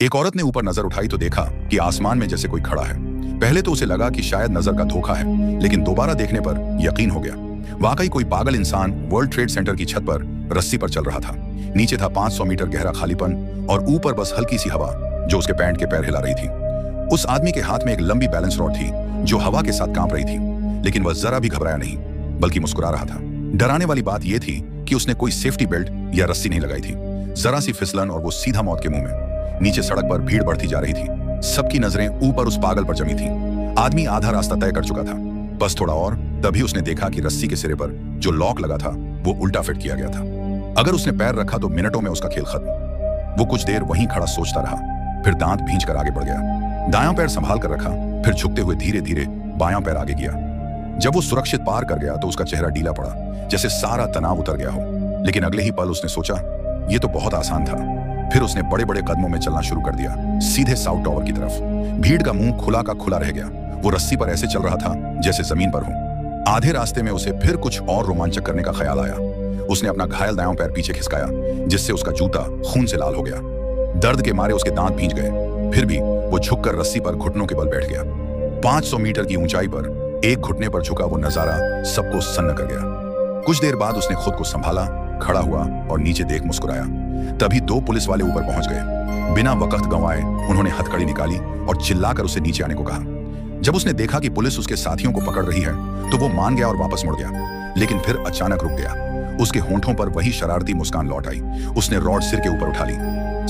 एक औरत ने ऊपर नजर उठाई तो देखा कि आसमान में जैसे कोई खड़ा है। पहले तो उसे लगा कि शायद नजर का धोखा है, लेकिन दोबारा देखने पर यकीन हो गया। वाकई कोई पागल इंसान वर्ल्ड ट्रेड सेंटर की छत पर रस्सी पर चल रहा था। नीचे था 500 मीटर गहरा खालीपन और ऊपर बस हल्की सी हवा जो उसके पैंट के पैर हिला रही थी। उस आदमी के हाथ में एक लंबी बैलेंस रॉड थी जो हवा के साथ कांप रही थी, लेकिन वह जरा भी घबराया नहीं, बल्कि मुस्कुरा रहा था। डराने वाली बात यह थी कि उसने कोई सेफ्टी बेल्ट या रस्सी नहीं लगाई थी। जरा सी फिसलन और वो सीधा मौत के मुंह में। नीचे सड़क पर भीड़ बढ़ती जा रही थी। सबकी नजरें ऊपर उस पागल पर जमी थी। आदमी आधा रास्ता तय कर चुका था, बस थोड़ा और। तभी उसने देखा कि रस्सी के सिरे पर जो लॉक लगा था वो उल्टा फिट किया गया था। अगर उसने पैर रखा तो मिनटों में उसका खेल खत्म। वो कुछ देर वहीं खड़ा सोचता रहा, फिर दांत भींच कर आगे बढ़ गया। दायां पैर संभाल कर रखा, फिर झुकते हुए धीरे धीरे बायां पैर आगे गया। जब वो सुरक्षित पार कर गया तो उसका चेहरा ढीला पड़ा, जैसे सारा तनाव उतर गया हो। लेकिन अगले ही पल उसने सोचा, ये तो बहुत आसान था। फिर उसने बड़े बड़े कदमों में चलना शुरू कर दिया, सीधे साउथ टावर की तरफ। भीड़ का मुंह खुला का खुला रह गया। वो रस्सी पर ऐसे चल रहा था जैसे जमीन पर हो। आधे रास्ते में उसे फिर कुछ और रोमांचक करने का ख्याल आया। उसने अपना घायल दायां पैर पीछे खिसकाया, जिससे उसका जूता खून से लाल हो गया। दर्द के मारे उसके दांत भींच गए। फिर भी वो झुककर रस्सी पर घुटनों के बल बैठ गया। 500 मीटर की ऊंचाई पर एक घुटने पर झुका वो नजारा सबको सन्न कर गया। कुछ देर बाद उसने खुद को संभाला, खड़ा हुआ और नीचे देख मुस्कुराया। तभी 2 पुलिस वाले ऊपर पहुंच गए। बिना वक्त गंवाए उन्होंने हथकड़ी निकाली और चिल्लाकर उसे नीचे आने को कहा। जब उसने देखा कि पुलिस उसके साथियों को पकड़ रही है तो वो मान गया और वापस मुड़ गया। लेकिन फिर अचानक रुक गया। उसके होंठों पर वही शरारती मुस्कान लौट आई। उसने रॉड सिर के ऊपर उठा ली।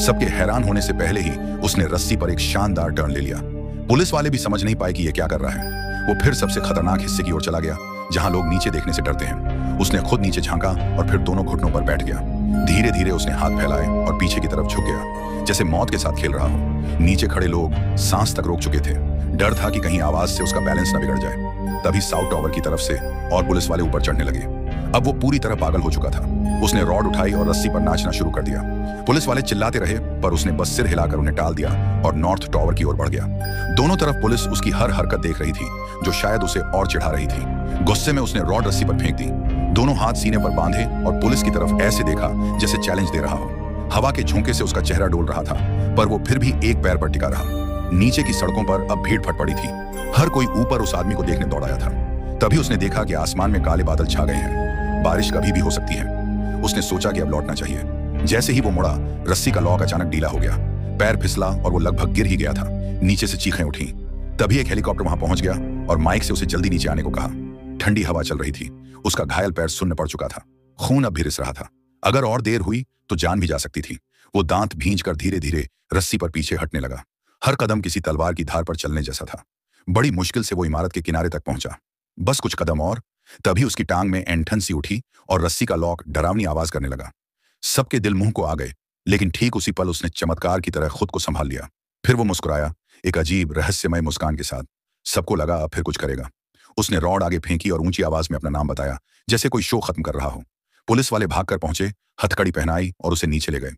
सबके हैरान होने से पहले ही उसने रस्सी पर एक शानदार टर्न ले लिया। पुलिस वाले भी समझ नहीं पाए कि ये क्या कर रहा है। वो फिर सबसे खतरनाक हिस्से की ओर चला गया, जहां लोग नीचे देखने से डरते हैं। उसने खुद नीचे झांका और फिर दोनों घुटनों पर बैठ गया। धीरे धीरे उसने हाथ फैलाए और पीछे की तरफ झुक गया, जैसे मौत के साथ खेल रहा हो। नीचे खड़े लोग सांस तक रोक चुके थे। डर था कि कहीं आवाज से उसका बैलेंस न बिगड़ जाए। तभी साउथ टावर की तरफ से और पुलिस वाले ऊपर चढ़ने लगे। अब वो पूरी तरह पागल हो चुका था। उसने रॉड उठाई और रस्सी पर नाचना शुरू कर दिया। पुलिस वाले चिल्लाते रहे, पर उसने बस सिर हिलाकर उन्हें टाल दिया और नॉर्थ टावर की ओर बढ़ गया। दोनों तरफ पुलिस उसकी हर हरकत देख रही थी, जो शायद उसे और चिढ़ा रही थी। गुस्से में उसने रॉड रस्सी पर फेंक दी। दोनों हाथ सीने पर बांधे और पुलिस की तरफ ऐसे देखा जैसे चैलेंज दे रहा हो। हवा के झोंके से उसका चेहरा डोल रहा था, पर वो फिर भी एक पैर पर टिका रहा। नीचे की सड़कों पर अब भीड़ फट पड़ी थी। हर कोई ऊपर उस आदमी को देखने दौड़ाया था। तभी उसने देखा कि आसमान में काले बादल छा गए हैं। बारिश कभी भी हो सकती है। उसने सोचा कि अब लौटना चाहिए। जैसे ही वो मुड़ा, रस्सी का लॉक अचानक ढीला हो गया। पैर फिसला और वो लगभग गिर ही गया था। नीचे से चीखें उठी। तभी एक हेलीकॉप्टर वहां पहुंच गया और माइक से उसे जल्दी नीचे आने को कहा। ठंडी हवा चल रही थी। उसका घायल पैर सुन्न पड़ चुका था। खून अब भी रिस रहा था। अगर और देर हुई तो जान भी जा सकती थी। वो दांत भींचकर धीरे धीरे रस्सी पर पीछे हटने लगा। हर कदम किसी तलवार की धार पर चलने जैसा था। बड़ी मुश्किल से वो इमारत के किनारे तक पहुंचा। बस कुछ कदम और। तभी उसकी टांग में ऐंठन सी उठी और रस्सी का लॉक डरावनी आवाज करने लगा। सबके दिल मुंह को आ गए, लेकिन ठीक उसी पल उसने चमत्कार की तरह खुद को संभाल लिया। फिर वो मुस्कुराया, एक अजीब रहस्यमय मुस्कान के साथ। सबको लगा अब फिर कुछ करेगा। उसने रॉड आगे फेंकी और ऊंची आवाज में अपना नाम बताया, जैसे कोई शो खत्म कर रहा हो। पुलिस वाले भागकर पहुंचे, हथकड़ी पहनाई और उसे नीचे ले गए।